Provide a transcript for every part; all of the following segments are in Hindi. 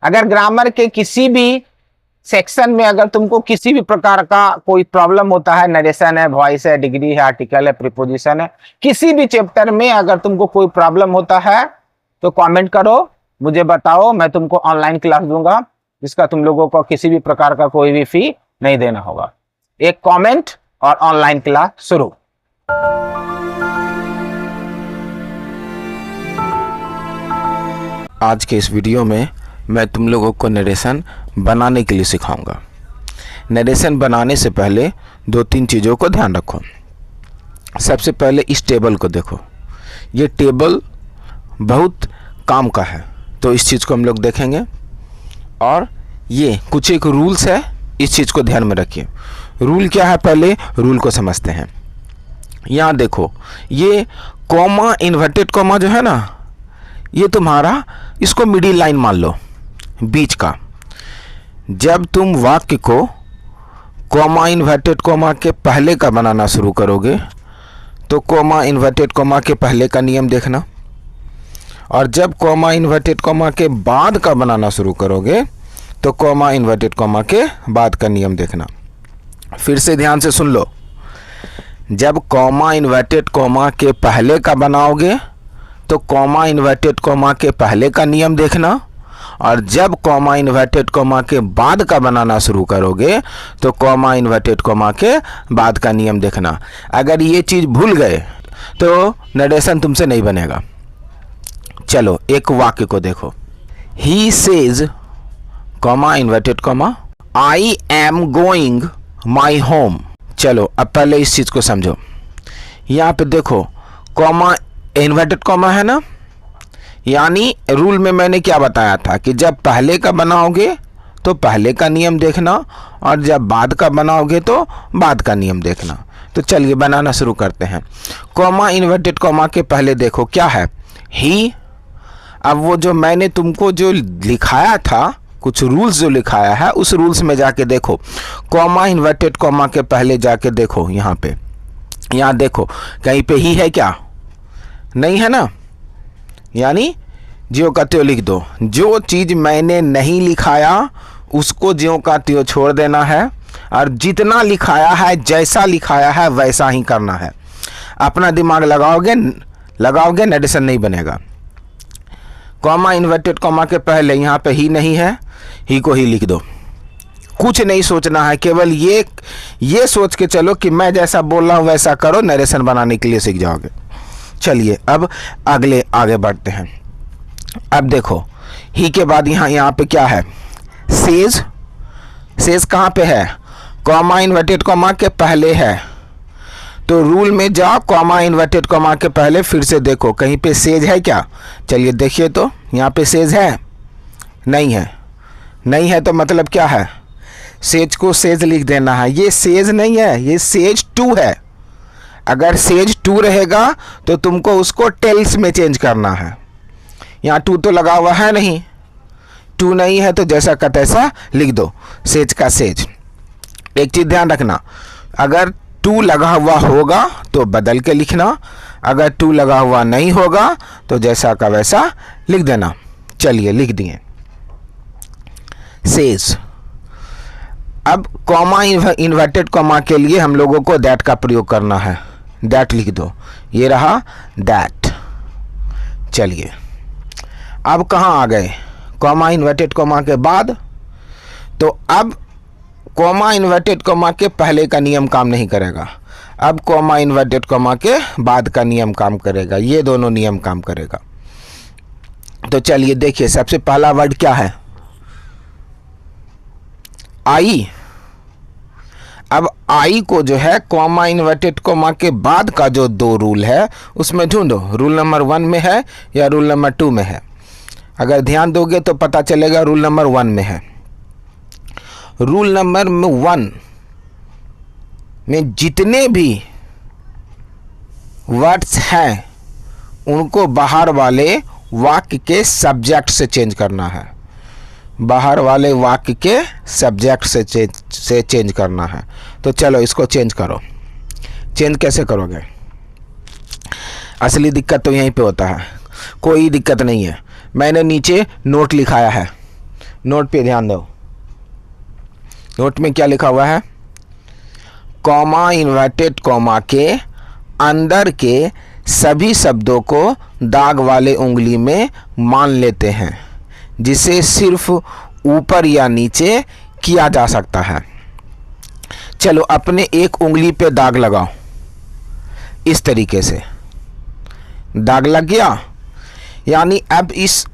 अगर ग्रामर के किसी भी सेक्शन में अगर तुमको किसी भी प्रकार का कोई प्रॉब्लम होता है, नरेशन है, वॉइस है, डिग्री है, आर्टिकल है, प्रीपोजिशन है, किसी भी चैप्टर में अगर तुमको कोई प्रॉब्लम होता है तो कमेंट करो, मुझे बताओ, मैं तुमको ऑनलाइन क्लास दूंगा जिसका तुम लोगों को किसी भी प्रकार का कोई भी फी नहीं देना होगा। एक कमेंट और ऑनलाइन क्लास शुरू। आज के इस वीडियो में मैं तुम लोगों को नरेशन बनाने के लिए सिखाऊंगा। नरेशन बनाने से पहले 2-3 चीज़ों को ध्यान रखो। सबसे पहले इस टेबल को देखो, ये टेबल बहुत काम का है, तो इस चीज़ को हम लोग देखेंगे। और ये कुछ एक रूल्स है, इस चीज़ को ध्यान में रखिए। रूल क्या है, पहले रूल को समझते हैं। यहाँ देखो, ये कॉमा, इन्वर्टेड कॉमा जो है ना, ये तुम्हारा, इसको मिडिल लाइन मान लो, बीच का। जब तुम वाक्य को कॉमा, इन्वर्टेड कॉमा के पहले का बनाना शुरू करोगे तो कॉमा, इन्वर्टेड कॉमा के पहले का नियम देखना, और जब कॉमा, इन्वर्टेड कॉमा के बाद का बनाना शुरू करोगे तो कॉमा, इन्वर्टेड कॉमा के बाद का नियम देखना। फिर से ध्यान से सुन लो, जब कॉमा, इन्वर्टेड कॉमा के पहले का बनाओगे तो कॉमा, इन्वर्टेड कॉमा के पहले का नियम देखना, और जब कॉमा, इन्वर्टेड कॉमा के बाद का बनाना शुरू करोगे तो कॉमा, इन्वर्टेड कॉमा के बाद का नियम देखना। अगर ये चीज़ भूल गए तो नरेशन तुमसे नहीं बनेगा। चलो एक वाक्य को देखो, he says, comma, inverted comma, I am going my home. चलो अब पहले इस चीज़ को समझो। यहाँ पे देखो, कॉमा, इन्वर्टेड कॉमा है ना, यानी रूल में मैंने क्या बताया था कि जब पहले का बनाओगे तो पहले का नियम देखना, और जब बाद का बनाओगे तो बाद का नियम देखना। तो चलिए बनाना शुरू करते हैं। कॉमा, इन्वर्टेड कॉमा के पहले देखो क्या है, ही। अब वो जो मैंने तुमको जो लिखाया था, कुछ रूल्स जो लिखाया है, उस रूल्स में जाके देखो। कॉमा, इन्वर्टेड कॉमा के पहले जाके देखो, यहाँ पे, यहाँ देखो कहीं पे ही है क्या, नहीं है ना, यानी ज्यों का त्यों लिख दो। जो चीज़ मैंने नहीं लिखाया उसको ज्यों का त्यों छोड़ देना है, और जितना लिखाया है, जैसा लिखाया है वैसा ही करना है। अपना दिमाग लगाओगे नरेशन नहीं बनेगा। कॉमा, इन्वर्टेड कॉमा के पहले यहाँ पे ही नहीं है, ही को ही लिख दो। कुछ नहीं सोचना है, केवल ये सोच के चलो कि मैं जैसा बोल रहा हूँ वैसा करो, नरेशन बनाने के लिए सीख जाओगे। चलिए अब आगे बढ़ते हैं। अब देखो, ही के बाद यहाँ पे क्या है, सेज। सेज कहाँ पे है, कॉमा, इन्वर्टेड कॉमा के पहले है। तो रूल में जाओ, कॉमा, इन्वर्टेड कॉमा के पहले फिर से देखो कहीं पे सेज है क्या। चलिए देखिए, तो यहाँ पे सेज है, नहीं है। नहीं है तो मतलब क्या है, सेज को सेज लिख देना है। ये सेज नहीं है, ये सेज 2 है। अगर सेज 2 रहेगा तो तुमको उसको टेल्स में चेंज करना है। यहाँ 2 तो लगा हुआ है नहीं, 2 नहीं है तो जैसा का तैसा लिख दो, सेज का सेज। एक चीज़ ध्यान रखना, अगर 2 लगा हुआ होगा तो बदल के लिखना, अगर 2 लगा हुआ नहीं होगा तो जैसा का वैसा लिख देना। चलिए लिख दिए, सेज। अब कॉमा, इन्वर्टेड कॉमा के लिए हम लोगों को दैट का प्रयोग करना है। दैट लिख दो, ये रहा दैट। चलिए अब कहाँ आ गए, कॉमा, इन्वर्टेड कॉमा के बाद। तो अब कॉमा, इन्वर्टेड कॉमा के पहले का नियम काम नहीं करेगा, अब कॉमा, इन्वर्टेड कॉमा के बाद का नियम काम करेगा। ये दोनों नियम काम करेगा। तो चलिए देखिए, सबसे पहला वर्ड क्या है, आई। अब आई को जो है कॉमा, इन्वर्टेड कॉमा के बाद का जो 2 रूल है उसमें ढूंढो, रूल नंबर 1 में है या रूल नंबर 2 में है। अगर ध्यान दोगे तो पता चलेगा रूल नंबर 1 में है। रूल नंबर 1 में जितने भी वर्ड्स हैं उनको बाहर वाले वाक्य के सब्जेक्ट से चेंज करना है। बाहर वाले वाक्य के सब्जेक्ट से चेंज करना है। तो चलो इसको चेंज करो। चेंज कैसे करोगे? असली दिक्कत तो यहीं पे होता है, कोई दिक्कत नहीं है। मैंने नीचे नोट लिखाया है, नोट पे ध्यान दो। नोट में क्या लिखा हुआ है? कॉमा इन्वर्टेड कॉमा के अंदर के सभी शब्दों को दाग वाले उंगली में मान लेते हैं, जिसे सिर्फ ऊपर या नीचे किया जा सकता है। चलो अपने एक उंगली पे दाग लगाओ, इस तरीके से दाग लग गया। यानी अब इस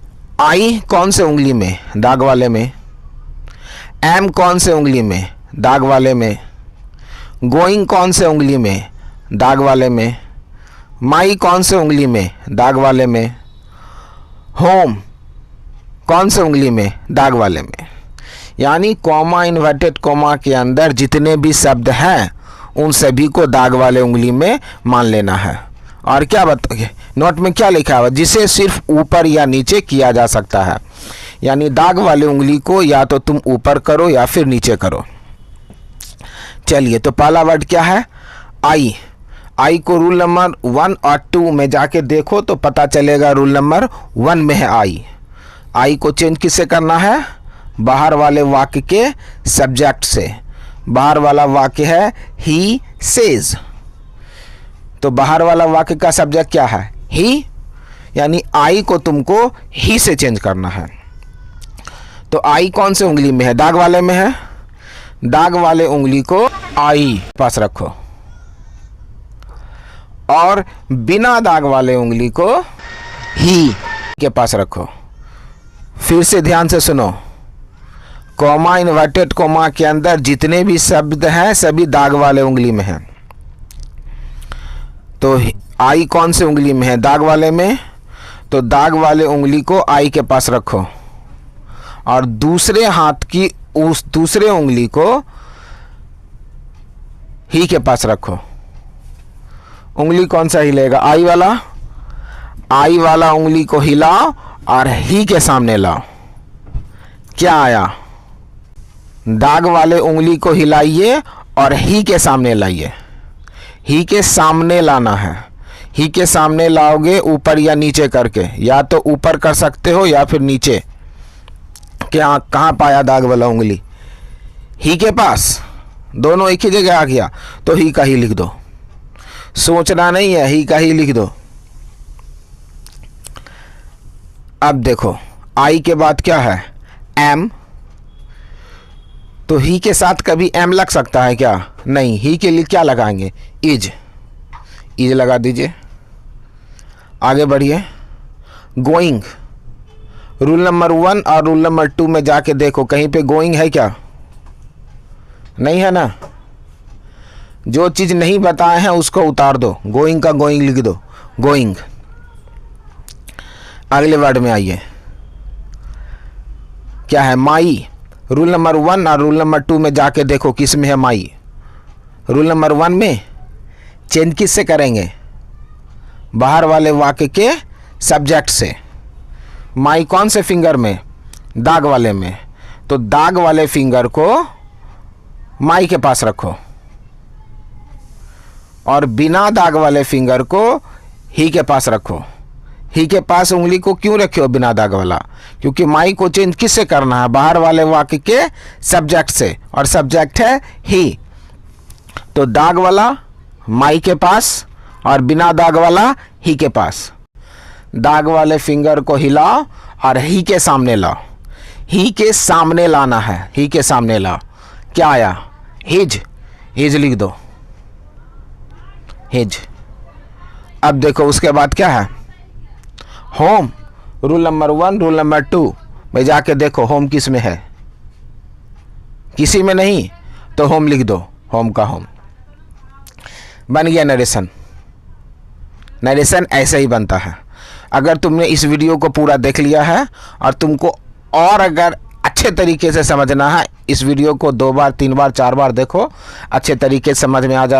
आई कौन से उंगली में? दाग वाले में। एम कौन से उंगली में? दाग वाले में। गोइंग कौन से उंगली में? दाग वाले में। माई कौन से उंगली में? दाग वाले में। होम कौन से उंगली में? दाग वाले में। यानी कॉमा इन्वर्टेड कॉमा के अंदर जितने भी शब्द हैं उन सभी को दाग वाले उंगली में मान लेना है। और क्या बताइए नोट में क्या लिखा हुआ? जिसे सिर्फ ऊपर या नीचे किया जा सकता है। यानी दाग वाले उंगली को या तो तुम ऊपर करो या फिर नीचे करो। चलिए तो पहला वर्ड क्या है? आई। आई को रूल नंबर 1 और 2 में जाके देखो तो पता चलेगा रूल नंबर 1 में है आई। आई को चेंज किससे करना है? बाहर वाले वाक्य के सब्जेक्ट से। बाहर वाला वाक्य है ही सेज, तो बाहर वाला वाक्य का सब्जेक्ट क्या है? ही। यानी आई को तुमको ही से चेंज करना है। तो आई कौन से उंगली में है? दाग वाले में है। दाग वाले उंगली को आई पास रखो और बिना दाग वाले उंगली को ही के पास रखो। फिर से ध्यान से सुनो। कॉमा इन्वर्टेड कॉमा के अंदर जितने भी शब्द हैं सभी दाग वाले उंगली में हैं। तो आई कौन से उंगली में है? दाग वाले में। तो दाग वाले उंगली को आई के पास रखो और दूसरे हाथ की उस दूसरे उंगली को ही के पास रखो। उंगली कौन सा हिलेगा? आई वाला। आई वाला उंगली को हिलाओ और ही के सामने लाओ। क्या आया? दाग वाले उंगली को हिलाइए और ही के सामने लाइए। ही के सामने लाना है। ही के सामने लाओगे ऊपर या नीचे करके, या तो ऊपर कर सकते हो या फिर नीचे। क्या कहाँ पाया दाग वाला उंगली? ही के पास। दोनों एक ही जगह आ गया तो ही का ही लिख दो। सोचना नहीं है, ही का ही लिख दो। अब देखो आई के बाद क्या है? एम। तो ही के साथ कभी एम लग सकता है क्या? नहीं। ही के लिए क्या लगाएंगे? इज। इज लगा दीजिए। आगे बढ़िए। गोइंग। रूल नंबर 1 और रूल नंबर 2 में जाके देखो कहीं पे गोइंग है क्या? नहीं है ना। जो चीज़ नहीं बताए हैं उसको उतार दो। गोइंग का गोइंग लिख दो। गोइंग। अगले वर्ड में आइए। क्या है? माई। रूल नंबर 1 और रूल नंबर 2 में जाके देखो किस में है माई। रूल नंबर 1 में चेंज किससे करेंगे? बाहर वाले वाक्य के सब्जेक्ट से। माई कौन से फिंगर में? दाग वाले में। तो दाग वाले फिंगर को माई के पास रखो और बिना दाग वाले फिंगर को ही के पास रखो। ही के पास उंगली को क्यों रखे हो बिना दाग वाला? क्योंकि माई को चेंज किससे करना है? बाहर वाले वाक्य के सब्जेक्ट से, और सब्जेक्ट है ही। तो दाग वाला माई के पास और बिना दाग वाला ही के पास। दाग वाले फिंगर को हिलाओ और ही के सामने लाओ। ही के सामने लाना है। ही के सामने लाओ। क्या आया? हिज। हिज लिख दो। हिज। अब देखो उसके बाद क्या है? Home. Rule number 1 rule number 2 में जाके देखो होम किस में है? किसी में नहीं, तो होम लिख दो। होम का होम। बन गया नरेशन। नरेशन ऐसे ही बनता है। अगर तुमने इस वीडियो को पूरा देख लिया है और तुमको और अगर अच्छे तरीके से समझना है, इस वीडियो को 2 बार 3 बार 4 बार देखो, अच्छे तरीके से समझ में आ जाए।